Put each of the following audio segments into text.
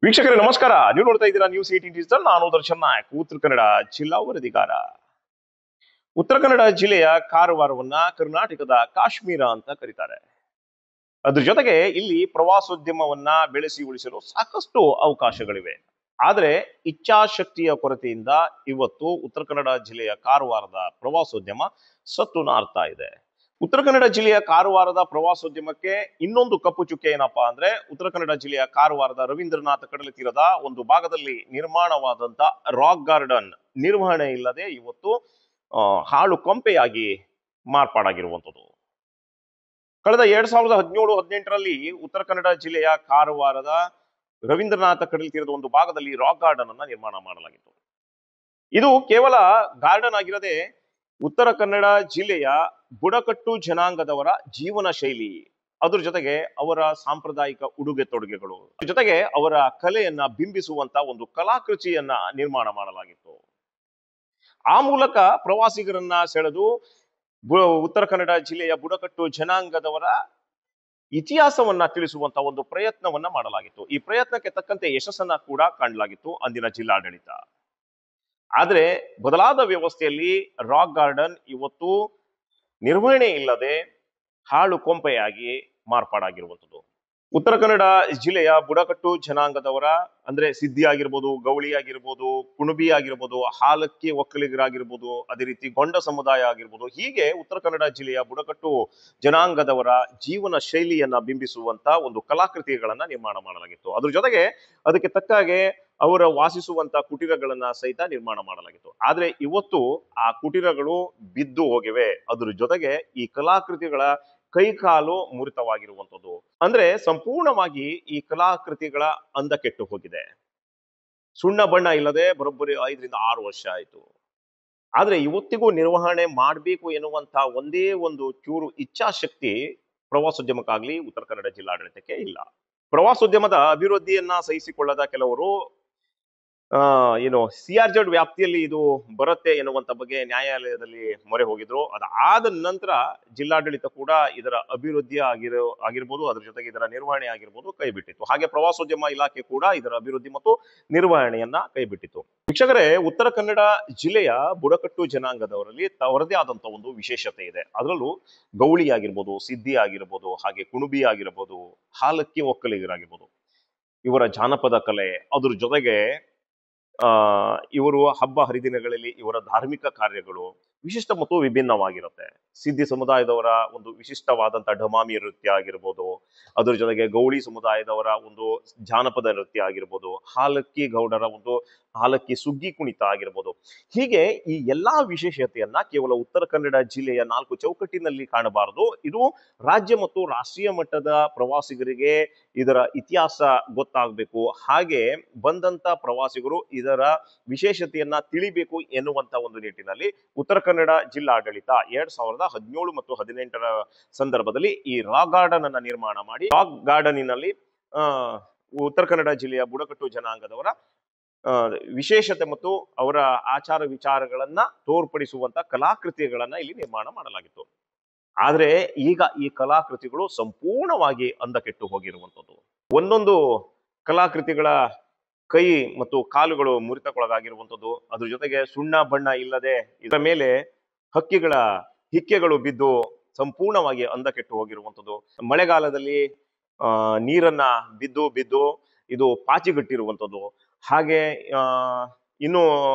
ವೀಕ್ಷಕರೇ ನಮಸ್ಕಾರ. ನೀವು ನೋಡ್ತಾ ಇದ್ದೀರಾ ನ್ಯೂಸ್ 18 ಡಿಜಿಟಲ್. ನಾನು ದರ್ಶನ್ ನಾಯಕ್, ಉತ್ತರ ಕನ್ನಡ ಜಿಲ್ಲಾ ವರದಿಗಾರ. ಉತ್ತರ ಕನ್ನಡ ಜಿಲ್ಲೆಯ ಕಾರವಾರವನ್ನ ಕರ್ನಾಟಕದ ಕಾಶ್ಮೀರ ಅಂತ ಕರೀತಾರೆ. ಅದ್ರ ಜೊತೆಗೆ ಇಲ್ಲಿ ಪ್ರವಾಸೋದ್ಯಮವನ್ನ ಬೆಳೆಸಿ ಉಳಿಸಲು ಸಾಕಷ್ಟು ಅವಕಾಶಗಳಿವೆ. ಆದ್ರೆ ಇಚ್ಛಾಶಕ್ತಿಯ ಕೊರತೆಯಿಂದ ಇವತ್ತು ಉತ್ತರ ಕನ್ನಡ ಜಿಲ್ಲೆಯ ಕಾರವಾರದ ಪ್ರವಾಸೋದ್ಯಮ ಸತ್ತು ನಾರ್ತಾ ಇದೆ. ಉತ್ತರ ಕನ್ನಡ ಜಿಲ್ಲೆಯ ಕಾರವಾರದ ಪ್ರವಾಸೋದ್ಯಮಕ್ಕೆ ಇನ್ನೊಂದು ಕಪ್ಪು ಚುಕ್ಕೆ ಏನಪ್ಪಾ ಅಂದ್ರೆ, ಉತ್ತರ ಕನ್ನಡ ಜಿಲ್ಲೆಯ ಕಾರವಾರದ ರವೀಂದ್ರನಾಥ ಕಡಲ ತೀರದ ಒಂದು ಭಾಗದಲ್ಲಿ ನಿರ್ಮಾಣವಾದಂತ ರಾಕ್ ಗಾರ್ಡನ್ ನಿರ್ವಹಣೆ ಇಲ್ಲದೆ ಇವತ್ತು ಹಾಳು ಕೊಂಪೆಯಾಗಿ ಮಾರ್ಪಾಡಾಗಿರುವಂಥದ್ದು. ಕಳೆದ 2017-18ರಲ್ಲಿ ಉತ್ತರ ಕನ್ನಡ ಜಿಲ್ಲೆಯ ಕಾರವಾರದ ರವೀಂದ್ರನಾಥ ಕಡಲ ತೀರದ ಒಂದು ಭಾಗದಲ್ಲಿ ರಾಕ್ ಗಾರ್ಡನ್ ಅನ್ನ ನಿರ್ಮಾಣ ಮಾಡಲಾಗಿತ್ತು. ಇದು ಕೇವಲ ಗಾರ್ಡನ್ ಆಗಿರದೆ ಉತ್ತರ ಕನ್ನಡ ಜಿಲ್ಲೆಯ ಬುಡಕಟ್ಟು ಜನಾಂಗದವರ ಜೀವನ ಶೈಲಿ, ಅದ್ರ ಜೊತೆಗೆ ಅವರ ಸಾಂಪ್ರದಾಯಿಕ ಉಡುಗೆ ತೊಡುಗೆಗಳು, ಜೊತೆಗೆ ಅವರ ಕಲೆಯನ್ನ ಬಿಂಬಿಸುವಂತ ಒಂದು ಕಲಾಕೃತಿಯನ್ನ ನಿರ್ಮಾಣ ಮಾಡಲಾಗಿತ್ತು. ಆ ಮೂಲಕ ಪ್ರವಾಸಿಗರನ್ನ ಸೆಳೆದು ಉತ್ತರ ಕನ್ನಡ ಜಿಲ್ಲೆಯ ಬುಡಕಟ್ಟು ಜನಾಂಗದವರ ಇತಿಹಾಸವನ್ನ ತಿಳಿಸುವಂತ ಒಂದು ಪ್ರಯತ್ನವನ್ನ ಮಾಡಲಾಗಿತ್ತು. ಈ ಪ್ರಯತ್ನಕ್ಕೆ ತಕ್ಕಂತೆ ಯಶಸ್ಸನ್ನ ಕೂಡ ಕಾಣಲಾಗಿತ್ತು ಅಂದಿನ ಜಿಲ್ಲಾಡಳಿತ. ಆದ್ರೆ ಬದಲಾದ ವ್ಯವಸ್ಥೆಯಲ್ಲಿ ರಾಕ್ ಗಾರ್ಡನ್ ಇವತ್ತು ನಿರ್ವಹಣೆ ಇಲ್ಲದೆ ಹಾಳು ಕೊಂಪೆಯಾಗಿ ಮಾರ್ಪಾಡಾಗಿರುವಂಥದ್ದು. ಉತ್ತರ ಕನ್ನಡ ಜಿಲ್ಲೆಯ ಬುಡಕಟ್ಟು ಜನಾಂಗದವರ ಅಂದ್ರೆ ಸಿದ್ಧಿ ಆಗಿರ್ಬೋದು, ಗೌಳಿ ಆಗಿರ್ಬೋದು, ಕುಣಬಿ ಆಗಿರ್ಬೋದು, ಹಾಲಕ್ಕಿ ಒಕ್ಕಲಿಗರಾಗಿರ್ಬೋದು, ಅದೇ ರೀತಿ ಗೊಂಡ ಸಮುದಾಯ ಆಗಿರ್ಬೋದು, ಹೀಗೆ ಉತ್ತರ ಕನ್ನಡ ಜಿಲ್ಲೆಯ ಬುಡಕಟ್ಟು ಜನಾಂಗದವರ ಜೀವನ ಶೈಲಿಯನ್ನ ಬಿಂಬಿಸುವಂತ ಒಂದು ಕಲಾಕೃತಿಗಳನ್ನ ನಿರ್ಮಾಣ ಮಾಡಲಾಗಿತ್ತು. ಅದ್ರ ಜೊತೆಗೆ ಅದಕ್ಕೆ ತಕ್ಕಾಗೆ ಅವರ ವಾಸಿಸುವಂತ ಕುಟೀರಗಳನ್ನ ಸಹಿತ ನಿರ್ಮಾಣ ಮಾಡಲಾಗಿತ್ತು. ಆದ್ರೆ ಇವತ್ತು ಆ ಕುಟೀರಗಳು ಬಿದ್ದು ಹೋಗಿವೆ. ಅದ್ರ ಜೊತೆಗೆ ಈ ಕಲಾಕೃತಿಗಳ ಕೈಕಾಲು ಮುರಿತವಾಗಿರುವಂಥದ್ದು. ಅಂದ್ರೆ ಸಂಪೂರ್ಣವಾಗಿ ಈ ಕಲಾಕೃತಿಗಳ ಅಂದ ಕೆಟ್ಟು ಹೋಗಿದೆ. ಸುಣ್ಣ ಬಣ್ಣ ಇಲ್ಲದೆ ಬರೋಬ್ಬರಿ 5-6 ವರ್ಷ ಆಯ್ತು. ಆದ್ರೆ ಇವತ್ತಿಗೂ ನಿರ್ವಹಣೆ ಮಾಡಬೇಕು ಎನ್ನುವಂತ ಒಂದೇ ಒಂದು ಚೂರು ಇಚ್ಛಾಶಕ್ತಿ ಪ್ರವಾಸೋದ್ಯಮಕ್ಕಾಗ್ಲಿ ಉತ್ತರ ಕನ್ನಡ ಜಿಲ್ಲಾಡಳಿತಕ್ಕೆ ಇಲ್ಲ. ಪ್ರವಾಸೋದ್ಯಮದ ಅಭಿವೃದ್ಧಿಯನ್ನ ಸಹಿಸಿಕೊಳ್ಳದ ಕೆಲವರು CRZ ವ್ಯಾಪ್ತಿಯಲ್ಲಿ ಇದು ಬರುತ್ತೆ ಎನ್ನುವಂತ ಬಗ್ಗೆ ನ್ಯಾಯಾಲಯದಲ್ಲಿ ಮೊರೆ ಹೋಗಿದ್ರು. ಅದಾದ ನಂತರ ಜಿಲ್ಲಾಡಳಿತ ಕೂಡ ಇದರ ಅಭಿವೃದ್ಧಿ ಆಗಿರ್ಬೋದು, ಅದ್ರ ಜೊತೆಗೆ ಇದರ ನಿರ್ವಹಣೆ ಆಗಿರ್ಬೋದು ಕೈ ಬಿಟ್ಟಿತ್ತು. ಹಾಗೆ ಪ್ರವಾಸೋದ್ಯಮ ಇಲಾಖೆ ಕೂಡ ಇದರ ಅಭಿವೃದ್ಧಿ ಮತ್ತು ನಿರ್ವಹಣೆಯನ್ನ ಕೈ ಬಿಟ್ಟಿತ್ತು. ವೀಕ್ಷಕರೇ, ಉತ್ತರ ಕನ್ನಡ ಜಿಲ್ಲೆಯ ಬುಡಕಟ್ಟು ಜನಾಂಗದವರಲ್ಲಿ ಅವರದೇ ಆದಂತ ಒಂದು ವಿಶೇಷತೆ ಇದೆ. ಅದರಲ್ಲೂ ಗೌಳಿ ಆಗಿರ್ಬೋದು, ಸಿದ್ಧಿ ಆಗಿರ್ಬೋದು, ಹಾಗೆ ಕುಣಬಿ ಆಗಿರ್ಬೋದು, ಹಾಲಕ್ಕಿ ಒಕ್ಕಲಿಗರಾಗಿರ್ಬೋದು, ಇವರ ಜಾನಪದ ಕಲೆ, ಅದ್ರ ಜೊತೆಗೆ ಇವರು ಹಬ್ಬ ಹರಿದಿನಗಳಲ್ಲಿ ಇವರ ಧಾರ್ಮಿಕ ಕಾರ್ಯಗಳು ವಿಶಿಷ್ಟ ಮತ್ತು ವಿಭಿನ್ನವಾಗಿರುತ್ತೆ. ಸಿದ್ಧಿ ಸಮುದಾಯದವರ ಒಂದು ವಿಶಿಷ್ಟವಾದಂತ ಢಮಾಮಿ ನೃತ್ಯ ಆಗಿರ್ಬೋದು, ಅದ್ರ ಜೊತೆಗೆ ಗೌಳಿ ಸಮುದಾಯದವರ ಒಂದು ಜಾನಪದ ನೃತ್ಯ ಆಗಿರ್ಬೋದು, ಹಾಲಕ್ಕಿ ಗೌಡರ ಒಂದು ಹಾಲಕ್ಕಿ ಸುಗ್ಗಿ ಕುಣಿತ ಆಗಿರ್ಬೋದು. ಹೀಗೆ ಈ ಎಲ್ಲಾ ವಿಶೇಷತೆಯನ್ನ ಕೇವಲ ಉತ್ತರ ಕನ್ನಡ ಜಿಲ್ಲೆಯ 4 ಚೌಕಟ್ಟಿನಲ್ಲಿ ಕಾಣಬಾರದು. ಇದು ರಾಜ್ಯ ಮತ್ತು ರಾಷ್ಟ್ರೀಯ ಮಟ್ಟದ ಪ್ರವಾಸಿಗರಿಗೆ ಇದರ ಇತಿಹಾಸ ಗೊತ್ತಾಗಬೇಕು. ಹಾಗೆ ಬಂದಂತ ಪ್ರವಾಸಿಗರು ಇದರ ವಿಶೇಷತೆಯನ್ನ ತಿಳಿಬೇಕು ಎನ್ನುವಂತ ಒಂದು ನಿಟ್ಟಿನಲ್ಲಿ ಉತ್ತರ ಕನ್ನಡ ಜಿಲ್ಲಾಡಳಿತ 2017 ಮತ್ತು 18ರ ಸಂದರ್ಭದಲ್ಲಿ ಈ ರಾಕ್ ಗಾರ್ಡನ್ ಅನ್ನ ನಿರ್ಮಾಣ ಮಾಡಿ, ರಾಕ್ ಗಾರ್ಡನಿನಲ್ಲಿ ಉತ್ತರ ಕನ್ನಡ ಜಿಲ್ಲೆಯ ಬುಡಕಟ್ಟು ಜನಾಂಗದವರ ವಿಶೇಷತೆ ಮತ್ತು ಅವರ ಆಚಾರ ವಿಚಾರಗಳನ್ನ ತೋರ್ಪಡಿಸುವಂತ ಕಲಾಕೃತಿಗಳನ್ನ ಇಲ್ಲಿ ನಿರ್ಮಾಣ ಮಾಡಲಾಗಿತ್ತು. ಆದ್ರೆ ಈಗ ಈ ಕಲಾಕೃತಿಗಳು ಸಂಪೂರ್ಣವಾಗಿ ಅಂದ ಕೆಟ್ಟು ಹೋಗಿರುವಂಥದ್ದು. ಒಂದೊಂದು ಕಲಾಕೃತಿಗಳ ಕೈ ಮತ್ತು ಕಾಲುಗಳು ಮುರಿತಕ್ಕೊಳಗಾಗಿರುವಂಥದ್ದು, ಅದ್ರ ಜೊತೆಗೆ ಸುಣ್ಣ ಬಣ್ಣ ಇಲ್ಲದೆ ಇದರ ಮೇಲೆ ಹಕ್ಕಿಗಳ ಹಿಕ್ಕೆಗಳು ಬಿದ್ದು ಸಂಪೂರ್ಣವಾಗಿ ಅಂದ ಕೆಟ್ಟು ಹೋಗಿರುವಂಥದ್ದು. ಮಳೆಗಾಲದಲ್ಲಿ ನೀರನ್ನ ಬಿದ್ದು ಇದು ಪಾಚಿಗಟ್ಟಿರುವಂಥದ್ದು. ಹಾಗೆ ಇನ್ನು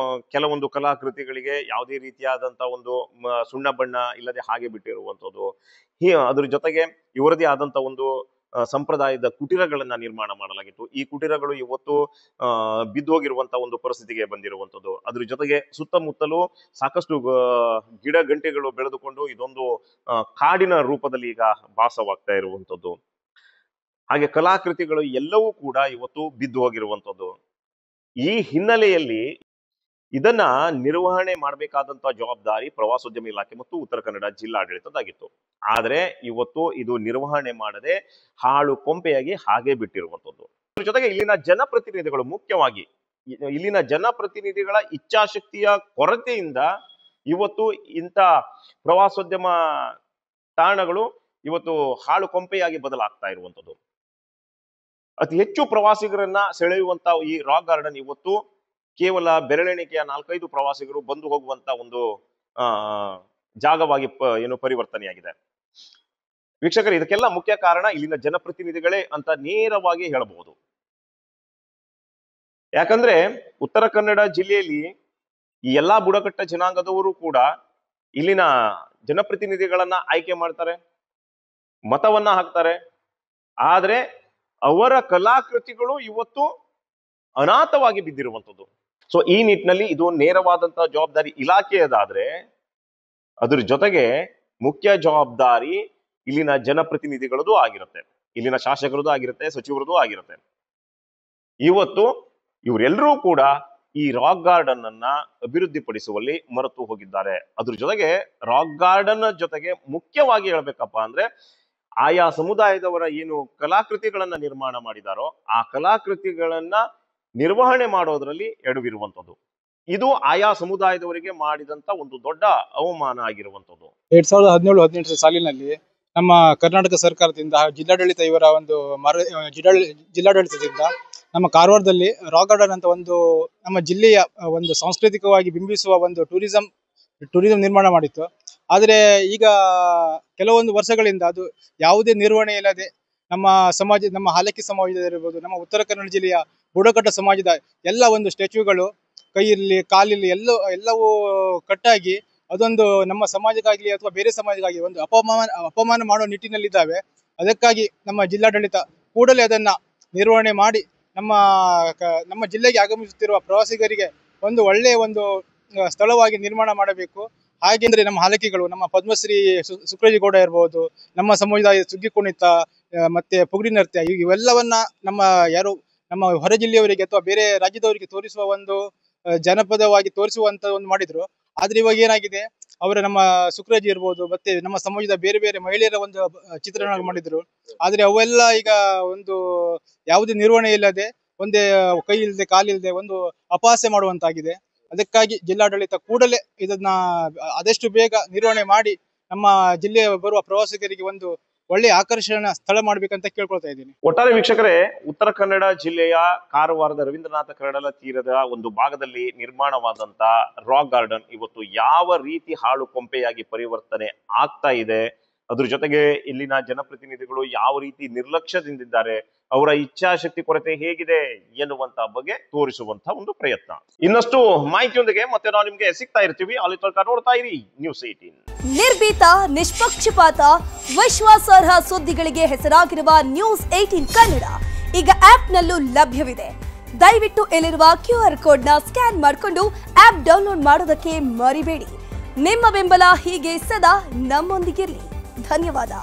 ಕೆಲವೊಂದು ಕಲಾಕೃತಿಗಳಿಗೆ ಯಾವುದೇ ರೀತಿಯಾದಂತ ಒಂದು ಸುಣ್ಣ ಬಣ್ಣ ಇಲ್ಲದೆ ಹಾಗೆ ಬಿಟ್ಟಿರುವಂಥದ್ದು. ಅದ್ರ ಜೊತೆಗೆ ಇವರದೇ ಆದಂತ ಒಂದು ಸಂಪ್ರದಾಯದ ಕುಟೀರಗಳನ್ನ ನಿರ್ಮಾಣ ಮಾಡಲಾಗಿತ್ತು. ಈ ಕುಟೀರಗಳು ಇವತ್ತು ಬಿದ್ದೋಗಿರುವಂತ ಒಂದು ಪರಿಸ್ಥಿತಿಗೆ ಬಂದಿರುವಂಥದ್ದು. ಅದ್ರ ಜೊತೆಗೆ ಸುತ್ತಮುತ್ತಲೂ ಸಾಕಷ್ಟು ಗಿಡ ಗಂಟೆಗಳು ಬೆಳೆದುಕೊಂಡು ಇದೊಂದು ಕಾಡಿನ ರೂಪದಲ್ಲಿ ಈಗ ಭಾಸವಾಗ್ತಾ ಇರುವಂಥದ್ದು. ಹಾಗೆ ಕಲಾಕೃತಿಗಳು ಎಲ್ಲವೂ ಕೂಡ ಇವತ್ತು ಬಿದ್ದು ಹೋಗಿರುವಂಥದ್ದು. ಈ ಹಿನ್ನೆಲೆಯಲ್ಲಿ ಇದನ್ನ ನಿರ್ವಹಣೆ ಮಾಡಬೇಕಾದಂತ ಜವಾಬ್ದಾರಿ ಪ್ರವಾಸೋದ್ಯಮ ಇಲಾಖೆ ಮತ್ತು ಉತ್ತರ ಕನ್ನಡ ಜಿಲ್ಲಾಡಳಿತದಾಗಿತ್ತು. ಆದ್ರೆ ಇವತ್ತು ಇದು ನಿರ್ವಹಣೆ ಮಾಡದೆ ಹಾಳು ಕೊಂಪೆಯಾಗಿ ಹಾಗೆ ಬಿಟ್ಟಿರುವಂಥದ್ದು. ಅದ್ರ ಜೊತೆಗೆ ಇಲ್ಲಿನ ಜನಪ್ರತಿನಿಧಿಗಳು, ಮುಖ್ಯವಾಗಿ ಇಲ್ಲಿನ ಜನಪ್ರತಿನಿಧಿಗಳ ಇಚ್ಛಾಶಕ್ತಿಯ ಕೊರತೆಯಿಂದ ಇವತ್ತು ಇಂಥ ಪ್ರವಾಸೋದ್ಯಮ ತಾಣಗಳು ಇವತ್ತು ಹಾಳು ಕೊಂಪೆಯಾಗಿ ಬದಲಾಗ್ತಾ ಇರುವಂಥದ್ದು. ಅತಿ ಹೆಚ್ಚು ಪ್ರವಾಸಿಗರನ್ನ ಸೆಳೆಯುವಂತ ಈ ರಾಕ್ ಗಾರ್ಡನ್ ಇವತ್ತು ಕೇವಲ ಬೆರಳೆಣಿಕೆಯ 4-5 ಪ್ರವಾಸಿಗರು ಬಂದು ಹೋಗುವಂತ ಒಂದು ಜಾಗವಾಗಿ ಪರಿವರ್ತನೆಯಾಗಿದೆ. ವೀಕ್ಷಕರು, ಇದಕ್ಕೆಲ್ಲ ಮುಖ್ಯ ಕಾರಣ ಇಲ್ಲಿನ ಜನಪ್ರತಿನಿಧಿಗಳೇ ಅಂತ ನೇರವಾಗಿ ಹೇಳಬಹುದು. ಯಾಕಂದ್ರೆ ಉತ್ತರ ಕನ್ನಡ ಜಿಲ್ಲೆಯಲ್ಲಿ ಈ ಎಲ್ಲಾ ಬುಡಕಟ್ಟ ಜನಾಂಗದವರು ಕೂಡ ಇಲ್ಲಿನ ಜನಪ್ರತಿನಿಧಿಗಳನ್ನ ಆಯ್ಕೆ ಮಾಡ್ತಾರೆ, ಮತವನ್ನ ಹಾಕ್ತಾರೆ. ಆದ್ರೆ ಅವರ ಕಲಾಕೃತಿಗಳು ಇವತ್ತು ಅನಾಥವಾಗಿ ಬಿದ್ದಿರುವಂಥದ್ದು. ಸೊ ಈ ನಿಟ್ಟಿನಲ್ಲಿ ಇದು ನೇರವಾದಂತಹ ಜವಾಬ್ದಾರಿ ಇಲಾಖೆಯದಾದ್ರೆ ಅದ್ರ ಜೊತೆಗೆ ಮುಖ್ಯ ಜವಾಬ್ದಾರಿ ಇಲ್ಲಿನ ಜನಪ್ರತಿನಿಧಿಗಳದ್ದು ಆಗಿರುತ್ತೆ, ಇಲ್ಲಿನ ಶಾಸಕರದ್ದು ಆಗಿರುತ್ತೆ, ಸಚಿವರದ್ದು ಆಗಿರುತ್ತೆ. ಇವತ್ತು ಇವರೆಲ್ಲರೂ ಕೂಡ ಈ ರಾಕ್ ಗಾರ್ಡನ್ ಅನ್ನ ಅಭಿವೃದ್ಧಿಪಡಿಸುವಲ್ಲಿ ಮರೆತು ಹೋಗಿದ್ದಾರೆ. ಅದ್ರ ಜೊತೆಗೆ ರಾಕ್ ಗಾರ್ಡನ್ ಜೊತೆಗೆ ಮುಖ್ಯವಾಗಿ ಹೇಳ್ಬೇಕಪ್ಪ ಅಂದ್ರೆ ಆಯಾ ಸಮುದಾಯದವರ ಏನು ಕಲಾಕೃತಿಗಳನ್ನ ನಿರ್ಮಾಣ ಮಾಡಿದಾರೋ ಆ ಕಲಾಕೃತಿಗಳನ್ನ ನಿರ್ವಹಣೆ ಮಾಡೋದ್ರಲ್ಲಿ ಎಡವಿರುವಂಥದ್ದು. ಇದು ಆಯಾ ಸಮುದಾಯದವರಿಗೆ ಮಾಡಿದಂತ ಒಂದು ದೊಡ್ಡ ಅವಮಾನ ಆಗಿರುವಂಥದ್ದು. 2017-18 ಸಾಲಿನಲ್ಲಿ ನಮ್ಮ ಕರ್ನಾಟಕ ಸರ್ಕಾರದಿಂದ ಜಿಲ್ಲಾಡಳಿತ ಇವರ ಒಂದು ಜಿಲ್ಲಾಡಳಿತದಿಂದ ನಮ್ಮ ಕಾರವಾರದಲ್ಲಿ ರಾಕ್ ಗಾರ್ಡನ್ ಅಂತ ಒಂದು ನಮ್ಮ ಜಿಲ್ಲೆಯ ಒಂದು ಸಾಂಸ್ಕೃತಿಕವಾಗಿ ಬಿಂಬಿಸುವ ಒಂದು ಟೂರಿಸಂ ನಿರ್ಮಾಣ ಮಾಡಿತ್ತು. ಆದರೆ ಈಗ ಕೆಲವೊಂದು ವರ್ಷಗಳಿಂದ ಅದು ಯಾವುದೇ ನಿರ್ವಹಣೆ ಇಲ್ಲದೆ ನಮ್ಮ ಹಾಲಕ್ಕಿ ಸಮಾಜದಲ್ಲಿರ್ಬೋದು, ನಮ್ಮ ಉತ್ತರ ಕನ್ನಡ ಜಿಲ್ಲೆಯ ಬುಡಕಟ್ಟು ಸಮಾಜದ ಎಲ್ಲ ಒಂದು ಸ್ಟ್ಯಾಚ್ಯೂಗಳು ಕೈಯಲ್ಲಿ ಕಾಲಿಲ್ಲಿ ಎಲ್ಲವೂ ಕಟ್ಟಾಗಿ ಅದೊಂದು ನಮ್ಮ ಸಮಾಜಕ್ಕಾಗಲಿ ಅಥವಾ ಬೇರೆ ಸಮಾಜಕ್ಕಾಗಿ ಒಂದು ಅಪಮಾನ ಮಾಡುವ ನಿಟ್ಟಿನಲ್ಲಿದ್ದಾವೆ. ಅದಕ್ಕಾಗಿ ನಮ್ಮ ಜಿಲ್ಲಾಡಳಿತ ಕೂಡಲೇ ಅದನ್ನ ನಿರ್ವಹಣೆ ಮಾಡಿ ನಮ್ಮ ಜಿಲ್ಲೆಗೆ ಆಗಮಿಸುತ್ತಿರುವ ಪ್ರವಾಸಿಗರಿಗೆ ಒಂದು ಒಳ್ಳೆಯ ಒಂದು ಸ್ಥಳವಾಗಿ ನಿರ್ಮಾಣ ಮಾಡಬೇಕು. ಹಾಗೆಂದ್ರೆ ನಮ್ಮ ಹಾಲಕಿಗಳು, ನಮ್ಮ ಪದ್ಮಶ್ರೀ ಸುಕ್ರಜಿಗೌಡ ಇರ್ಬೋದು, ನಮ್ಮ ಸಮುದಾಯ ಸುಗ್ಗಿ ಕುಣಿತ ಮತ್ತೆ ಪುಗಡಿ ನೃತ್ಯ, ಇವೆಲ್ಲವನ್ನ ನಮ್ಮ ಹೊರ ಜಿಲ್ಲೆಯವರಿಗೆ ಅಥವಾ ಬೇರೆ ರಾಜ್ಯದವರಿಗೆ ತೋರಿಸುವ ಒಂದು ಜನಪದವಾಗಿ ತೋರಿಸುವಂತ ಒಂದು ಮಾಡಿದ್ರು. ಆದ್ರೆ ಇವಾಗ ಏನಾಗಿದೆ, ನಮ್ಮ ಸುಕ್ರಜಿ ಇರ್ಬೋದು ಮತ್ತೆ ನಮ್ಮ ಸಮಾಜದ ಬೇರೆ ಬೇರೆ ಮಹಿಳೆಯರ ಒಂದು ಚಿತ್ರಣ ಮಾಡಿದ್ರು. ಆದ್ರೆ ಅವೆಲ್ಲ ಈಗ ಒಂದು ಯಾವುದೇ ನಿರ್ವಹಣೆ ಇಲ್ಲದೆ, ಒಂದೇ ಕೈ ಇಲ್ಲದೆ ಕಾಲಿಲ್ಲದೆ ಒಂದು ಅಪಹಾಸ್ಯ ಮಾಡುವಂತಾಗಿದೆ. ಅದಕ್ಕಾಗಿ ಜಿಲ್ಲಾಡಳಿತ ಕೂಡಲೇ ಇದನ್ನ ಆದಷ್ಟು ಬೇಗ ನಿರ್ವಹಣೆ ಮಾಡಿ ನಮ್ಮ ಜಿಲ್ಲೆಯ ಬರುವ ಪ್ರವಾಸಿಗರಿಗೆ ಒಂದು ಒಳ್ಳೆಯ ಆಕರ್ಷಣಾ ಸ್ಥಳ ಮಾಡ್ಬೇಕಂತ ಕೇಳ್ಕೊಳ್ತಾ ಇದ್ದೀನಿ. ಒಟ್ಟಾರೆ ವೀಕ್ಷಕರೇ, ಉತ್ತರ ಕನ್ನಡ ಜಿಲ್ಲೆಯ ಕಾರವಾರದ ರವೀಂದ್ರನಾಥ ಕಡಲ ತೀರದ ಒಂದು ಭಾಗದಲ್ಲಿ ನಿರ್ಮಾಣವಾದಂತ ರಾಕ್ ಗಾರ್ಡನ್ ಇವತ್ತು ಯಾವ ರೀತಿ ಹಾಳು ಕೊಂಪೆಯಾಗಿ ಪರಿವರ್ತನೆ ಆಗ್ತಾ ಇದೆ, ಅದ್ರ ಜೊತೆಗೆ ಇಲ್ಲಿನ ಜನಪ್ರತಿನಿಧಿಗಳು ಯಾವ ರೀತಿ ನಿರ್ಲಕ್ಷ್ಯದಿಂದಿದ್ದಾರೆ, ಅವರ ಇಚ್ಛಾಶಕ್ತಿ ಕೊರತೆ ಹೇಗಿದೆ ಎನ್ನುವಂತ ಬಗ್ಗೆ ತೋರಿಸುವಂತ ಒಂದು ಪ್ರಯತ್ನ. ಇನ್ನಷ್ಟು ಮಾಹಿತಿಯೊಂದಿಗೆ ಮತ್ತೆ ನಾವು ನಿಮ್ಗೆ ಸಿಗ್ತಾ ಇರ್ತೀವಿ. ಅಲ್ಲಿ ತನಕ ನೋಡ್ತಾ ಇರಿ ನ್ಯೂಸ್ 18. ನಿರ್ಭೀತ, ನಿಷ್ಪಕ್ಷಪಾತ, ವಿಶ್ವಾಸಾರ್ಹ ಸುದ್ದಿಗಳಿಗೆ ಹೆಸರಾಗಿರುವ ನ್ಯೂಸ್ 18 ಕನ್ನಡ ಈಗ ಆಪ್ನಲ್ಲೂ ಲಭ್ಯವಿದೆ. ದಯವಿಟ್ಟು ಇಲ್ಲಿರುವ QR ಕೋಡ್ನ ಸ್ಕ್ಯಾನ್ ಮಾಡಿಕೊಂಡು ಆಪ್ ಡೌನ್ಲೋಡ್ ಮಾಡೋದಕ್ಕೆ ಮರಿಬೇಡಿ. ನಿಮ್ಮ ಬೆಂಬಲ ಹೀಗೆ ಸದಾ ನಮ್ಮೊಂದಿಗಿರಲಿ. ಧನ್ಯವಾದ.